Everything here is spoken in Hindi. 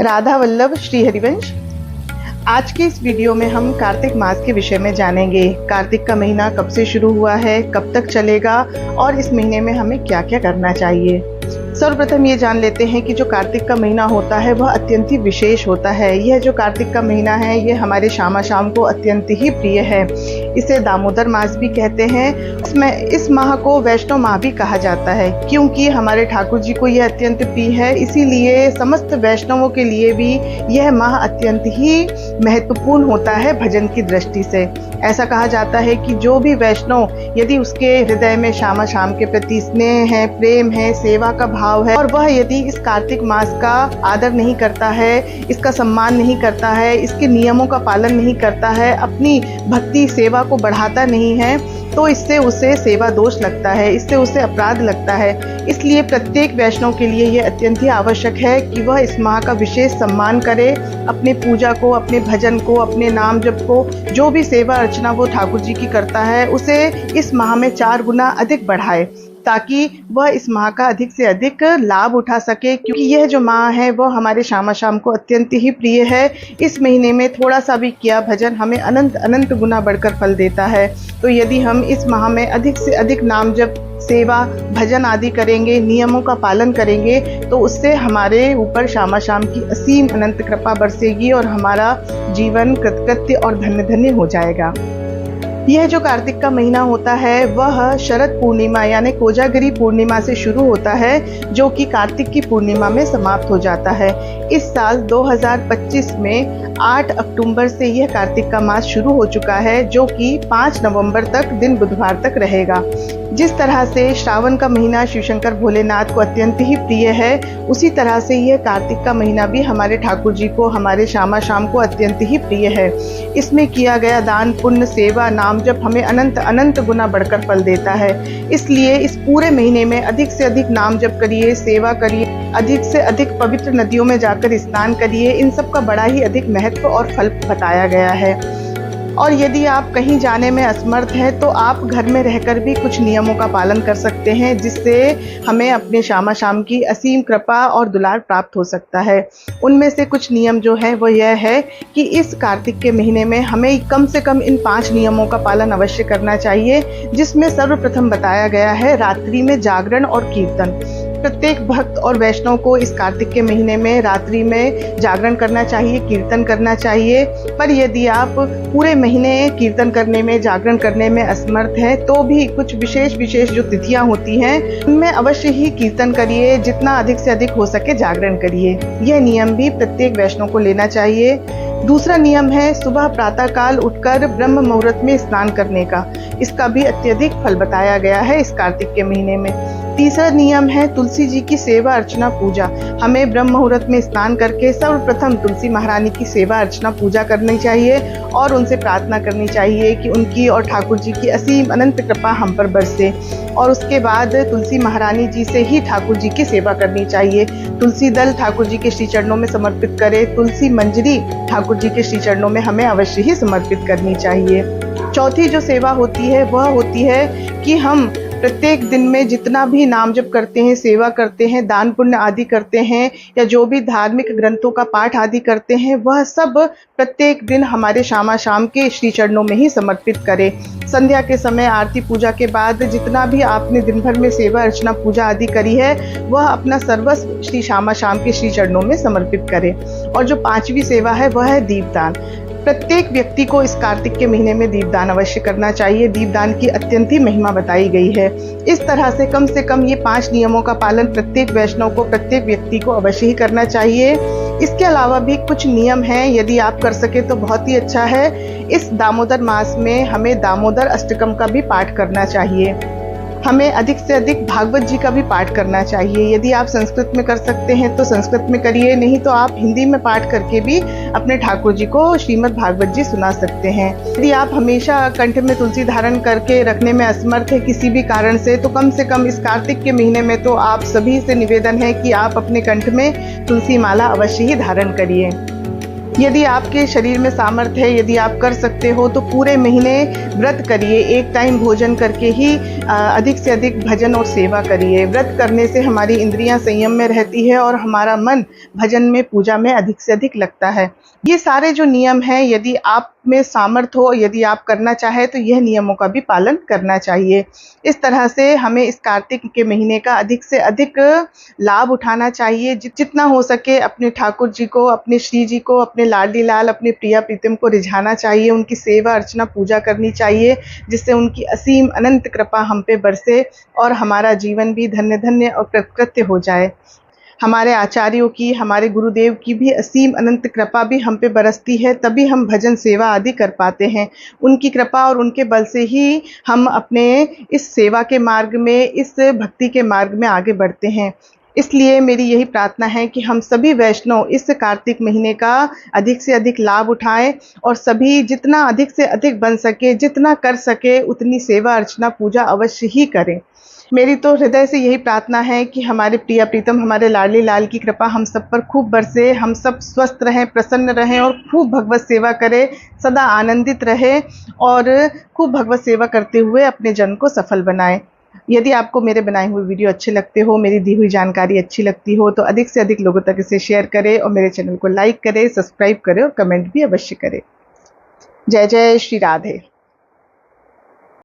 राधा वल्लभ श्री हरिवंश। आज के इस वीडियो में हम कार्तिक मास के विषय में जानेंगे। कार्तिक का महीना कब से शुरू हुआ है, कब तक चलेगा और इस महीने में हमें क्या क्या करना चाहिए। सर्वप्रथम ये जान लेते हैं कि जो कार्तिक का महीना होता है वह अत्यंत ही विशेष होता है। यह जो कार्तिक का महीना है ये हमारे श्यामा शाम को अत्यंत ही प्रिय है। इसे दामोदर मास भी कहते हैं। इस माह को वैष्णव माह भी कहा जाता है क्योंकि हमारे ठाकुर जी को यह अत्यंत प्रिय है। इसीलिए समस्त वैष्णवों के लिए भी यह माह अत्यंत ही महत्वपूर्ण होता है भजन की दृष्टि से। ऐसा कहा जाता है कि जो भी वैष्णव यदि उसके हृदय में श्यामा शाम के प्रति स्नेह है, प्रेम है, सेवा का भाव है और वह यदि इस कार्तिक मास का आदर नहीं करता है, इसका सम्मान नहीं करता है, इसके नियमों का पालन नहीं करता है, अपनी भक्ति सेवा को बढ़ाता नहीं है, तो इससे उसे सेवा दोष लगता है, इससे उसे अपराध लगता है। इसलिए प्रत्येक वैष्णव के लिए यह अत्यंत ही आवश्यक है कि वह इस माह का विशेष सम्मान करे, अपने पूजा को, अपने भजन को, अपने नाम जप को, जो भी सेवा अर्चना वो ठाकुर जी की करता है उसे इस माह में 4 गुना अधिक बढ़ाए ताकि वह इस माह का अधिक से अधिक लाभ उठा सके। क्योंकि यह जो माह है वह हमारे श्यामा शाम को अत्यंत ही प्रिय है। इस महीने में थोड़ा सा भी किया भजन हमें अनंत अनंत गुना बढ़कर फल देता है। तो यदि हम इस माह में अधिक से अधिक नाम जप, सेवा, भजन आदि करेंगे, नियमों का पालन करेंगे तो उससे हमारे ऊपर श्यामा शाम की असीम अनंत कृपा बरसेगी और हमारा जीवन कृतकृत्य और धन्य धन्य हो जाएगा। यह जो कार्तिक का महीना होता है वह शरद पूर्णिमा यानी कोजागिरी पूर्णिमा से शुरू होता है जो कि कार्तिक की पूर्णिमा में समाप्त हो जाता है। इस साल 2025 में 8 अक्टूबर से यह कार्तिक का मास शुरू हो चुका है जो कि 5 नवंबर तक दिन बुधवार तक रहेगा। जिस तरह से श्रावण का महीना शिवशंकर भोलेनाथ को अत्यंत ही प्रिय है, उसी तरह से यह कार्तिक का महीना भी हमारे ठाकुर जी को, हमारे श्यामा शाम को अत्यंत ही प्रिय है। इसमें किया गया दान, पुण्य, सेवा, नाम जप हमें अनंत अनंत गुना बढ़कर फल देता है। इसलिए इस पूरे महीने में अधिक से अधिक नाम जप करिए, सेवा करिए, अधिक से अधिक पवित्र नदियों में जाकर स्नान करिए। इन सब का बड़ा ही अधिक महत्व और फल बताया गया है। और यदि आप कहीं जाने में असमर्थ हैं तो आप घर में रहकर भी कुछ नियमों का पालन कर सकते हैं जिससे हमें अपने श्यामा शाम की असीम कृपा और दुलार प्राप्त हो सकता है। उनमें से कुछ नियम जो है वो यह है कि इस कार्तिक के महीने में हमें कम से कम इन 5 नियमों का पालन अवश्य करना चाहिए, जिसमें सर्वप्रथम बताया गया है रात्रि में जागरण और कीर्तन। प्रत्येक भक्त और वैष्णव को इस कार्तिक के महीने में रात्रि में जागरण करना चाहिए, कीर्तन करना चाहिए। पर यदि आप पूरे महीने कीर्तन करने में, जागरण करने में असमर्थ हैं तो भी कुछ विशेष जो तिथियां होती हैं उनमें अवश्य ही कीर्तन करिए, जितना अधिक से अधिक हो सके जागरण करिए। यह नियम भी प्रत्येक वैष्णव को लेना चाहिए। दूसरा नियम है सुबह प्रातः काल उठकर ब्रह्म मुहूर्त में स्नान करने का। इसका भी अत्यधिक फल बताया गया है इस कार्तिक के महीने में। तीसरा नियम है तुलसी जी की सेवा अर्चना पूजा। हमें ब्रह्म मुहूर्त में स्नान करके सर्वप्रथम तुलसी महारानी की सेवा अर्चना पूजा करनी चाहिए और उनसे प्रार्थना करनी चाहिए कि उनकी और ठाकुर जी की असीम अनंत कृपा हम पर बरसे। और उसके बाद तुलसी महारानी जी से ही ठाकुर जी की सेवा करनी चाहिए। तुलसी दल ठाकुर जी के श्री चरणों में समर्पित करें, तुलसी मंजरी ठाकुर जी के श्री चरणों में हमें अवश्य ही समर्पित करनी चाहिए। चौथी जो सेवा होती है वह होती है कि हम प्रत्येक दिन में जितना भी नाम जप करते हैं, सेवा करते हैं, दान पुण्य आदि करते हैं या जो भी धार्मिक ग्रंथों का पाठ आदि करते हैं वह सब प्रत्येक दिन हमारे श्यामा शाम के श्री चरणों में ही समर्पित करें। संध्या के समय आरती पूजा के बाद जितना भी आपने दिन भर में सेवा अर्चना पूजा आदि करी है वह अपना सर्वस्व श्री श्यामा शाम के श्री चरणों में समर्पित करें। और जो 5वीं सेवा है वह है दीपदान। प्रत्येक व्यक्ति को इस कार्तिक के महीने में दीपदान अवश्य करना चाहिए। दीपदान की अत्यंत ही महिमा बताई गई है। इस तरह से कम ये 5 नियमों का पालन प्रत्येक वैष्णव को, प्रत्येक व्यक्ति को अवश्य ही करना चाहिए। इसके अलावा भी कुछ नियम हैं, यदि आप कर सके तो बहुत ही अच्छा है। इस दामोदर मास में हमें दामोदर अष्टकम का भी पाठ करना चाहिए। हमें अधिक से अधिक भागवत जी का भी पाठ करना चाहिए। यदि आप संस्कृत में कर सकते हैं तो संस्कृत में करिए, नहीं तो आप हिंदी में पाठ करके भी अपने ठाकुर जी को श्रीमद् भागवत जी सुना सकते हैं। यदि आप हमेशा कंठ में तुलसी धारण करके रखने में असमर्थ है किसी भी कारण से कम इस कार्तिक के महीने में तो आप सभी से निवेदन है कि आप अपने कंठ में तुलसी माला अवश्य ही धारण करिए। यदि आपके शरीर में सामर्थ्य है, यदि आप कर सकते हो तो पूरे महीने व्रत करिए, एक टाइम भोजन करके ही अधिक से अधिक भजन और सेवा करिए। व्रत करने से हमारी इंद्रियां संयम में रहती है और हमारा मन भजन में, पूजा में अधिक से अधिक लगता है। ये सारे जो नियम हैं, यदि आप में सामर्थ्य हो, यदि आप करना चाहे तो यह नियमों का भी पालन करना चाहिए। इस तरह से हमें इस कार्तिक के महीने का अधिक से अधिक लाभ उठाना चाहिए। जितना हो सके अपने ठाकुर जी को, अपने श्री जी को, अपने लाडली लाल, अपने प्रिया प्रीतम को रिझाना चाहिए। उनकी सेवा अर्चना पूजा करनी चाहिए, जिससे उनकी असीम अनंत कृपा हम पे बरसे और हमारा जीवन भी धन्य धन्य और कृत्य हो जाए। हमारे आचार्यों की, हमारे गुरुदेव की भी असीम अनंत कृपा भी हम पे बरसती है, तभी हम भजन सेवा आदि कर पाते हैं। उनकी कृपा और उनके बल से ही हम अपने इस सेवा के मार्ग में, इस भक्ति के मार्ग में आगे बढ़ते हैं। इसलिए मेरी यही प्रार्थना है कि हम सभी वैष्णव इस कार्तिक महीने का अधिक से अधिक लाभ उठाएं और सभी जितना अधिक से अधिक बन सके, जितना कर सके उतनी सेवा अर्चना पूजा अवश्य ही करें। मेरी तो हृदय से यही प्रार्थना है कि हमारे प्रिया प्रीतम, हमारे लाडली लाल की कृपा हम सब पर खूब बरसे, हम सब स्वस्थ रहें, प्रसन्न रहें और खूब भगवत सेवा करें, सदा आनंदित रहें और खूब भगवत सेवा करते हुए अपने जन्म को सफल बनाएं। यदि आपको मेरे बनाए हुए वीडियो अच्छे लगते हो, मेरी दी हुई जानकारी अच्छी लगती हो, तो अधिक से अधिक लोगों तक इसे शेयर करें और मेरे चैनल को लाइक करें, सब्सक्राइब करें और कमेंट भी अवश्य करें। जय जय श्री राधे।